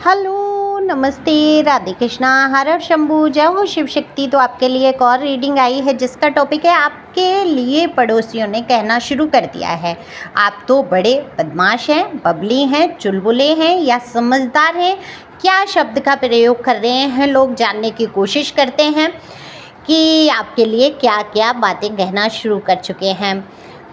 Hello, नमस्ते, राधे कृष्णा, हर हर शंभू, जय हो शिव शक्ति। तो आपके लिए एक और रीडिंग आई है जिसका टॉपिक है आपके लिए पड़ोसियों ने कहना शुरू कर दिया है। आप तो बड़े बदमाश हैं, बबली हैं, चुलबुले हैं या समझदार हैं। क्या शब्द का प्रयोग कर रहे हैं लोग, जानने की कोशिश करते हैं कि आपके लिए क्या क्या बातें कहना शुरू कर चुके हैं।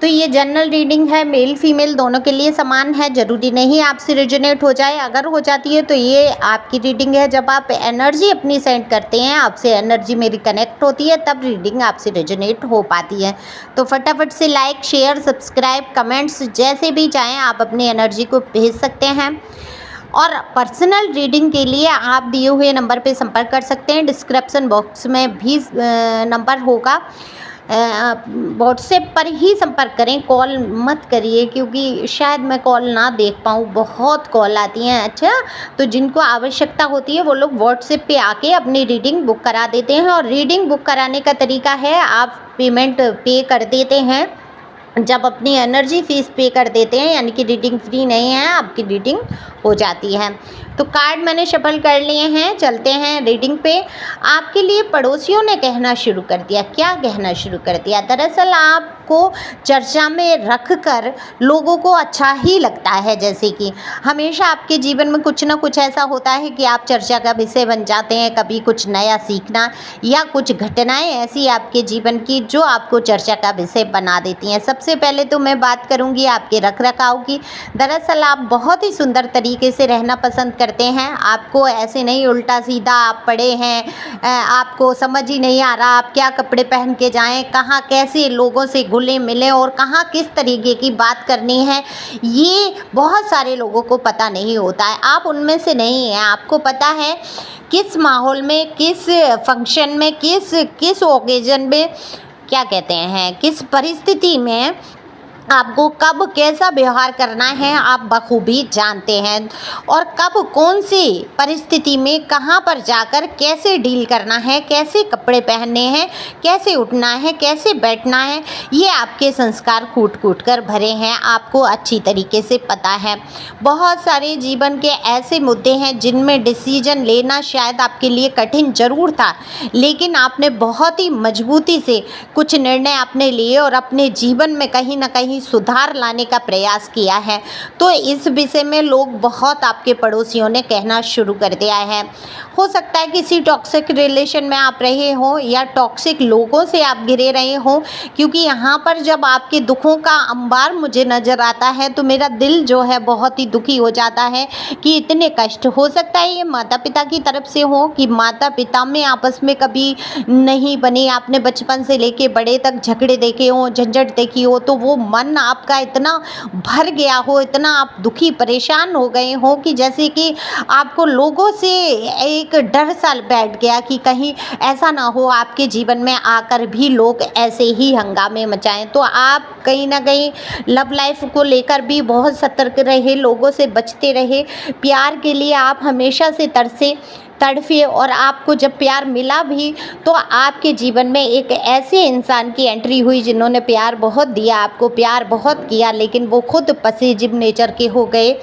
तो ये जनरल रीडिंग है, मेल फीमेल दोनों के लिए समान है, ज़रूरी नहीं आपसे रिजोनेट हो जाए। अगर हो जाती है तो ये आपकी रीडिंग है। जब आप एनर्जी अपनी सेंड करते हैं, आपसे एनर्जी मेरी कनेक्ट होती है, तब रीडिंग आपसे रिजोनेट हो पाती है। तो फटाफट से लाइक, शेयर, सब्सक्राइब, कमेंट्स जैसे भी चाहें आप अपनी एनर्जी को भेज सकते हैं। और पर्सनल रीडिंग के लिए आप दिए हुए नंबर पे संपर्क कर सकते हैं। डिस्क्रिप्शन बॉक्स में भी नंबर होगा। व्हाट्सएप पर ही संपर्क करें, कॉल मत करिए क्योंकि शायद मैं कॉल ना देख पाऊँ, बहुत कॉल आती हैं। अच्छा, तो जिनको आवश्यकता होती है वो लोग व्हाट्सएप पे आके अपनी रीडिंग बुक करा देते हैं। और रीडिंग बुक कराने का तरीका है, आप पेमेंट पे कर देते हैं। जब अपनी एनर्जी फीस पे कर देते हैं, यानी कि रीडिंग फ्री नहीं है, आपकी रीडिंग हो जाती है। तो कार्ड मैंने शफल कर लिए हैं, चलते हैं रीडिंग पे। आपके लिए पड़ोसियों ने कहना शुरू कर दिया। क्या कहना शुरू कर दिया? दरअसल आपको चर्चा में रख कर लोगों को अच्छा ही लगता है। जैसे कि हमेशा आपके जीवन में कुछ ना कुछ ऐसा होता है कि आप चर्चा का विषय बन जाते हैं। कभी कुछ नया सीखना या कुछ घटनाएं ऐसी आपके जीवन की जो आपको चर्चा का विषय बना देती हैं। सबसे पहले तो मैं बात करूंगी आपके रख रखाव की। दरअसल आप बहुत ही सुंदर तरीके से रहना पसंद करते हैं। आपको ऐसे नहीं उल्टा सीधा आप पड़े हैं, आपको समझ ही नहीं आ रहा आप क्या कपड़े पहन के जाएं, कहाँ कैसे लोगों से घुले मिले और कहाँ किस तरीके की बात करनी है, ये बहुत सारे लोगों को पता नहीं होता है। आप उनमें से नहीं हैं। आपको पता है किस माहौल में, किस फंक्शन में, किस ओकेजन में, क्या कहते हैं, किस परिस्थिति में आपको कब कैसा व्यवहार करना है आप बखूबी जानते हैं। और कब कौन सी परिस्थिति में कहाँ पर जाकर कैसे डील करना है, कैसे कपड़े पहनने हैं, कैसे उठना है, कैसे बैठना है, ये आपके संस्कार कूट कूट कर भरे हैं, आपको अच्छी तरीके से पता है। बहुत सारे जीवन के ऐसे मुद्दे हैं जिनमें डिसीजन लेना शायद आपके लिए कठिन ज़रूर था, लेकिन आपने बहुत ही मजबूती से कुछ निर्णय आपने लिए और अपने जीवन में कहीं ना कहीं सुधार लाने का प्रयास किया है। तो इस विषय में लोग बहुत आपके पड़ोसियों ने कहना शुरू कर दिया है। हो सकता है किसी टॉक्सिक रिलेशन में आप रहे हो या टॉक्सिक लोगों से आप घिरे रहे हो, क्योंकि यहाँ पर जब आपके दुखों का अंबार मुझे नज़र आता है तो मेरा दिल जो है बहुत ही दुखी हो जाता है कि इतने कष्ट। हो सकता है ये माता पिता की तरफ से हो कि माता पिता में आपस में कभी नहीं बने, आपने बचपन से लेके बड़े तक झगड़े देखे हो, झंझट देखी हो, तो वो मन आपका इतना भर गया हो, इतना आप दुखी परेशान हो गए हो कि जैसे कि आपको लोगों से एक डर सा बैठ गया कि कहीं ऐसा ना हो आपके जीवन में आकर भी लोग ऐसे ही हंगामे मचाएं। तो आप कहीं ना कहीं लव लाइफ को लेकर भी बहुत सतर्क रहे, लोगों से बचते रहे। प्यार के लिए आप हमेशा से तड़फे और आपको जब प्यार मिला भी तो आपके जीवन में एक ऐसे इंसान की एंट्री हुई जिन्होंने प्यार बहुत दिया, आपको प्यार बहुत किया, लेकिन वो खुद पसेजिव नेचर के हो गए।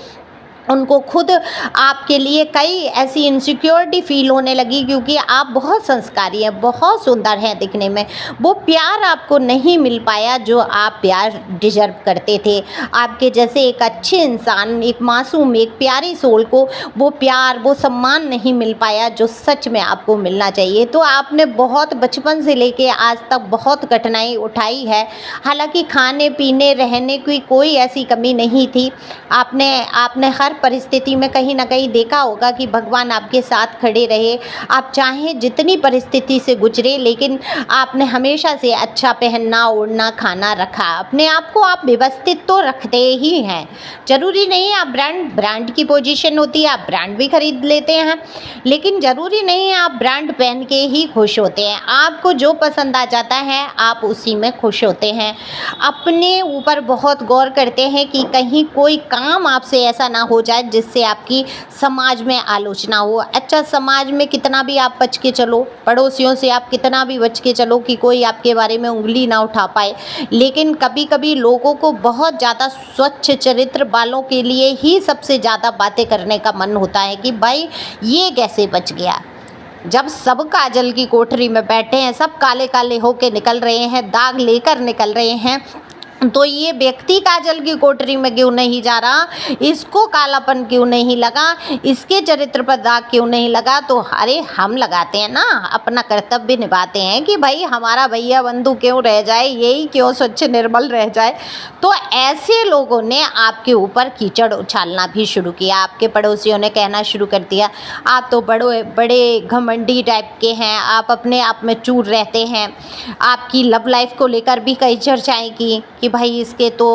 उनको खुद आपके लिए कई ऐसी इनसिक्योरिटी फील होने लगी क्योंकि आप बहुत संस्कारी हैं, बहुत सुंदर हैं दिखने में। वो प्यार आपको नहीं मिल पाया जो आप प्यार डिजर्व करते थे। आपके जैसे एक अच्छे इंसान, एक मासूम, एक प्यारी सोल को वो प्यार, वो सम्मान नहीं मिल पाया जो सच में आपको मिलना चाहिए। तो आपने बहुत बचपन से लेके आज तक बहुत कठिनाई उठाई है। हालांकि खाने पीने रहने की कोई ऐसी कमी नहीं थी। आपने हर परिस्थिति में कहीं ना कहीं देखा होगा कि भगवान आपके साथ खड़े रहे। आप चाहें जितनी परिस्थिति से गुजरे, लेकिन आपने हमेशा से अच्छा पहनना, ओढ़ना, खाना रखा। अपने आप को आप व्यवस्थित तो रखते ही हैं। ज़रूरी नहीं आप ब्रांड की पोजीशन होती है, आप ब्रांड भी खरीद लेते हैं, लेकिन ज़रूरी नहीं आप ब्रांड पहन के ही खुश होते हैं। आपको जो पसंद आ जाता है आप उसी में खुश होते हैं। अपने ऊपर बहुत गौर करते हैं कि कहीं कोई काम आपसे ऐसा ना हो जाए जिससे आपकी समाज में आलोचना हो। अच्छा, समाज में कितना भी आप बच के चलो, पड़ोसियों से आप कितना भी बच के चलो कि कोई आपके बारे में उँगली ना उठा पाए, लेकिन कभी-कभी लोगों को बहुत ज़्यादा स्वच्छ चरित्र वालों के लिए ही सबसे ज़्यादा बातें करने का मन होता है कि भाई ये कैसे बच गया। जब सब काजल की कोठरी में बैठे हैं, सब काले-काले होके निकल रहे हैं, दाग लेकर निकल रहे हैं, तो ये व्यक्ति काजल की कोठरी में क्यों नहीं जा रहा, इसको कालापन क्यों नहीं लगा, इसके चरित्र पर दाग क्यों नहीं लगा। तो अरे हम लगाते हैं ना, अपना कर्तव्य निभाते हैं कि भाई हमारा भैया बंधु क्यों रह जाए, यही क्यों स्वच्छ निर्मल रह जाए। तो ऐसे लोगों ने आपके ऊपर कीचड़ उछालना भी शुरू किया। आपके पड़ोसियों ने कहना शुरू कर दिया, आप तो बड़े घमंडी टाइप के हैं, आप अपने आप में चूर रहते हैं। आपकी लव लाइफ को लेकर भी कई चर्चाएं की कि भाई इसके तो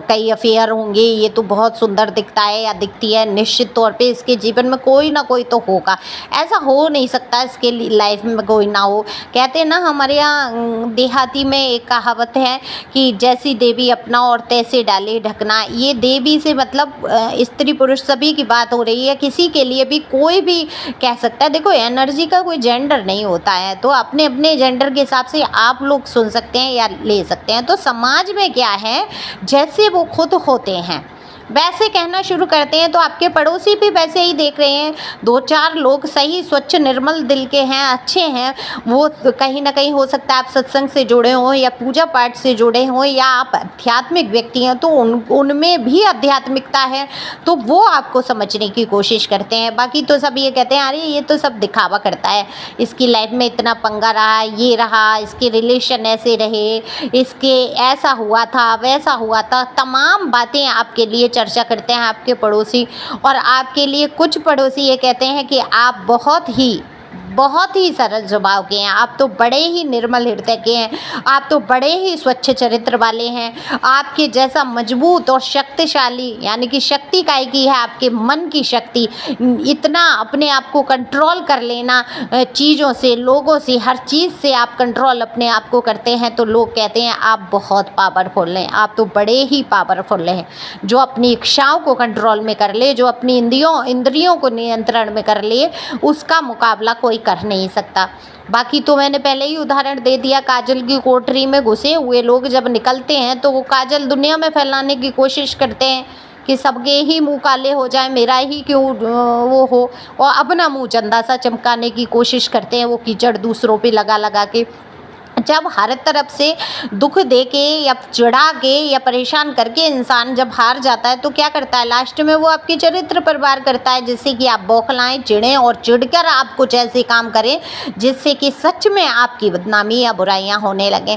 कई अफेयर होंगे, ये तो बहुत सुंदर दिखता है या दिखती है, निश्चित तौर पे इसके जीवन में कोई ना कोई तो होगा, ऐसा हो नहीं सकता इसके लाइफ में कोई ना हो। कहते हैं ना, हमारे यहाँ देहाती में एक कहावत है कि जैसी देवी अपना और तैसे डाले ढकना। ये देवी से मतलब स्त्री पुरुष सभी की बात हो रही है, किसी के लिए भी कोई भी कह सकता है। देखो, एनर्जी का कोई जेंडर नहीं होता है, तो अपने अपने जेंडर के हिसाब से आप लोग सुन सकते हैं या ले सकते हैं। तो समाज में क्या है, जैसे वो खुद होते हैं वैसे कहना शुरू करते हैं, तो आपके पड़ोसी भी वैसे ही देख रहे हैं। 2-4 लोग सही स्वच्छ निर्मल दिल के हैं, अच्छे हैं, वो कहीं ना कहीं हो सकता है आप सत्संग से जुड़े हों या पूजा पाठ से जुड़े हों या आप आध्यात्मिक व्यक्ति हैं, तो उनमें भी आध्यात्मिकता है, तो वो आपको समझने की कोशिश करते हैं। बाकी तो सब ये कहते हैं अरे ये तो सब दिखावा करता है, इसकी लाइफ में इतना पंगा रहा, ये रहा, इसके रिलेशन ऐसे रहे, इसके ऐसा हुआ था, वैसा हुआ था, तमाम बातें आपके लिए चर्चा करते हैं आपके पड़ोसी। और आपके लिए कुछ पड़ोसी ये कहते हैं कि आप बहुत ही सरल स्वभाव के हैं, आप तो बड़े ही निर्मल हृदय के हैं, आप तो बड़े ही स्वच्छ चरित्र वाले हैं। आपके जैसा मजबूत और शक्तिशाली, यानी कि शक्ति काय की है आपके मन की शक्ति, इतना अपने आप को कंट्रोल कर लेना, चीज़ों से, लोगों से, हर चीज़ से आप कंट्रोल अपने आप को करते हैं। तो लोग कहते हैं आप बहुत पावरफुल हैं, आप तो बड़े ही पावरफुल हैं। जो अपनी इच्छाओं को कंट्रोल में कर ले, जो अपनी इंद्रियों को नियंत्रण में कर ले, उसका मुकाबला कोई कर नहीं सकता। बाकी तो मैंने पहले ही उदाहरण दे दिया, काजल की कोठरी में घुसे हुए लोग जब निकलते हैं तो वो काजल दुनिया में फैलाने की कोशिश करते हैं कि सबके ही मुंह काले हो जाए, मेरा ही क्यों वो हो, और अपना मुंह चंदा सा चमकाने की कोशिश करते हैं, वो कीचड़ दूसरों पे लगा लगा के। जब हर तरफ से दुख दे के या चिढ़ा के या परेशान करके इंसान जब हार जाता है, तो क्या करता है, लास्ट में वो आपके चरित्र पर वार करता है, जिससे कि आप बौखलाएं, चिढ़ें और चिढ़कर आप कुछ ऐसे काम करें जिससे कि सच में आपकी बदनामी या बुराइयां होने लगें।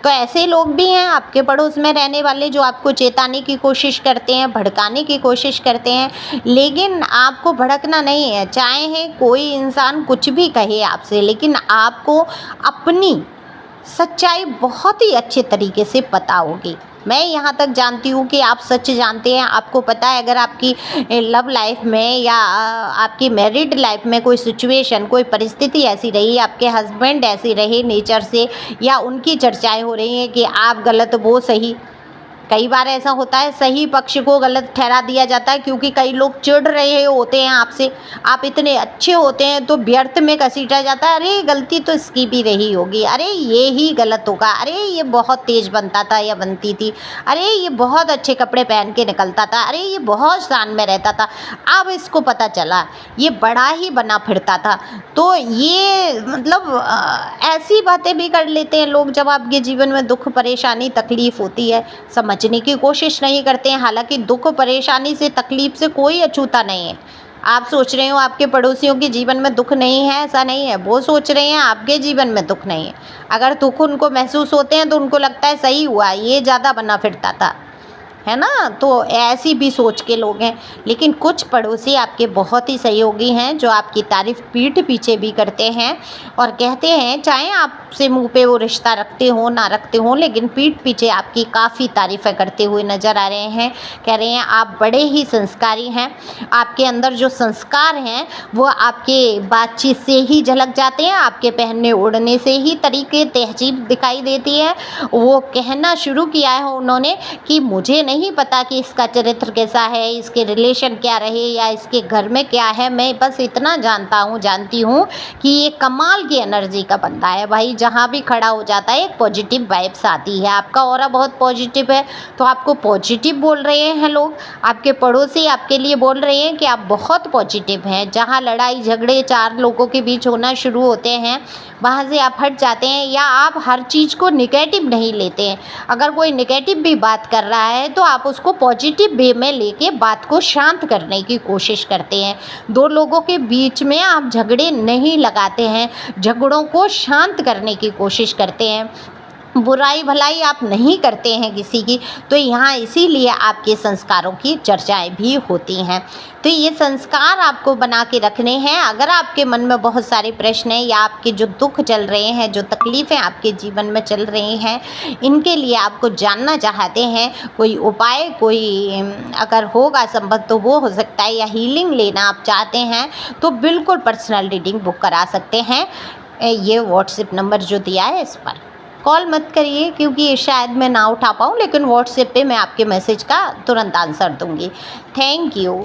तो ऐसे लोग भी हैं आपके पड़ोस में रहने वाले जो आपको चेताने की कोशिश करते हैं, भड़काने की कोशिश करते हैं, लेकिन आपको भड़कना नहीं है। चाहे कोई इंसान कुछ भी कहे आपसे, लेकिन आपको अपनी सच्चाई बहुत ही अच्छे तरीके से पता होगी। मैं यहाँ तक जानती हूँ कि आप सच जानते हैं, आपको पता है अगर आपकी लव लाइफ में या आपकी मैरिड लाइफ में कोई सिचुएशन, कोई परिस्थिति ऐसी रही, आपके हस्बैंड ऐसे रहे नेचर से, या उनकी चर्चाएं हो रही हैं कि आप गलत वो सही। कई बार ऐसा होता है सही पक्ष को गलत ठहरा दिया जाता है, क्योंकि कई लोग चिढ़ रहे होते हैं आपसे, आप इतने अच्छे होते हैं तो व्यर्थ में घसीटा जाता है, अरे गलती तो इसकी भी रही होगी, अरे ये ही गलत होगा, अरे ये बहुत तेज बनता था या बनती थी, अरे ये बहुत अच्छे कपड़े पहन के निकलता था, अरे ये बहुत शान में रहता था, अब इसको पता चला ये बड़ा ही बना फिरता था। तो ये मतलब ऐसी बातें भी कर लेते हैं लोग जब आपके जीवन में दुख, परेशानी, तकलीफ़ होती है, समझने की कोशिश नहीं करते हैं। हालांकि दुख, परेशानी से, तकलीफ से कोई अछूता नहीं है। आप सोच रहे हो आपके पड़ोसियों के जीवन में दुख नहीं है, ऐसा नहीं है, वो सोच रहे हैं आपके जीवन में दुख नहीं है। अगर दुख उनको महसूस होते हैं तो उनको लगता है सही हुआ, ये ज़्यादा बना फिरता था, है ना। तो ऐसी भी सोच के लोग हैं। लेकिन कुछ पड़ोसी आपके बहुत ही सहयोगी हैं जो आपकी तारीफ पीठ पीछे भी करते हैं और कहते हैं, चाहे आपसे मुंह पे वो रिश्ता रखते हो ना रखते हो, लेकिन पीठ पीछे आपकी काफ़ी तारीफ़ें करते हुए नज़र आ रहे हैं। कह रहे हैं आप बड़े ही संस्कारी हैं, आपके अंदर जो संस्कार हैं वो आपके बातचीत से ही झलक जाते हैं, आपके पहनने ओढ़ने से ही तरीके तहजीब दिखाई देती है। वो कहना शुरू किया है उन्होंने कि मुझे नहीं नहीं पता कि इसका चरित्र कैसा है, इसके रिलेशन क्या रहे या इसके घर में क्या है। मैं बस इतना जानती हूँ कि ये कमाल की एनर्जी का बंदा है भाई। जहाँ भी खड़ा हो जाता है एक पॉजिटिव वाइब्स आती है। आपका ऑरा बहुत पॉजिटिव है, तो आपको पॉजिटिव बोल रहे हैं लोग। आपके पड़ोसी आपके लिए बोल रहे हैं कि आप बहुत पॉजिटिव हैं। जहाँ लड़ाई झगड़े 4 लोगों के बीच होना शुरू होते हैं, वहाँ से आप हट जाते हैं, या आप हर चीज़ को निगेटिव नहीं लेते हैं। अगर कोई निगेटिव भी बात कर रहा है तो आप उसको पॉजिटिव वे में लेके बात को शांत करने की कोशिश करते हैं। 2 लोगों के बीच में आप झगड़े नहीं लगाते हैं, झगड़ों को शांत करने की कोशिश करते हैं। बुराई भलाई आप नहीं करते हैं किसी की। तो यहाँ इसीलिए आपके संस्कारों की चर्चाएं भी होती हैं। तो ये संस्कार आपको बना के रखने हैं। अगर आपके मन में बहुत सारे प्रश्न हैं या आपके जो दुख चल रहे हैं, जो तकलीफ़ें आपके जीवन में चल रही हैं, इनके लिए आपको जानना चाहते हैं कोई उपाय, कोई अगर होगा संभव तो वो हो सकता है, या हीलिंग लेना आप चाहते हैं तो बिल्कुल पर्सनल रीडिंग बुक करा सकते हैं। ये व्हाट्सएप नंबर जो दिया है इस पर कॉल मत करिए, क्योंकि शायद मैं ना उठा पाऊँ, लेकिन व्हाट्सएप पे मैं आपके मैसेज का तुरंत आंसर दूँगी। Thank you.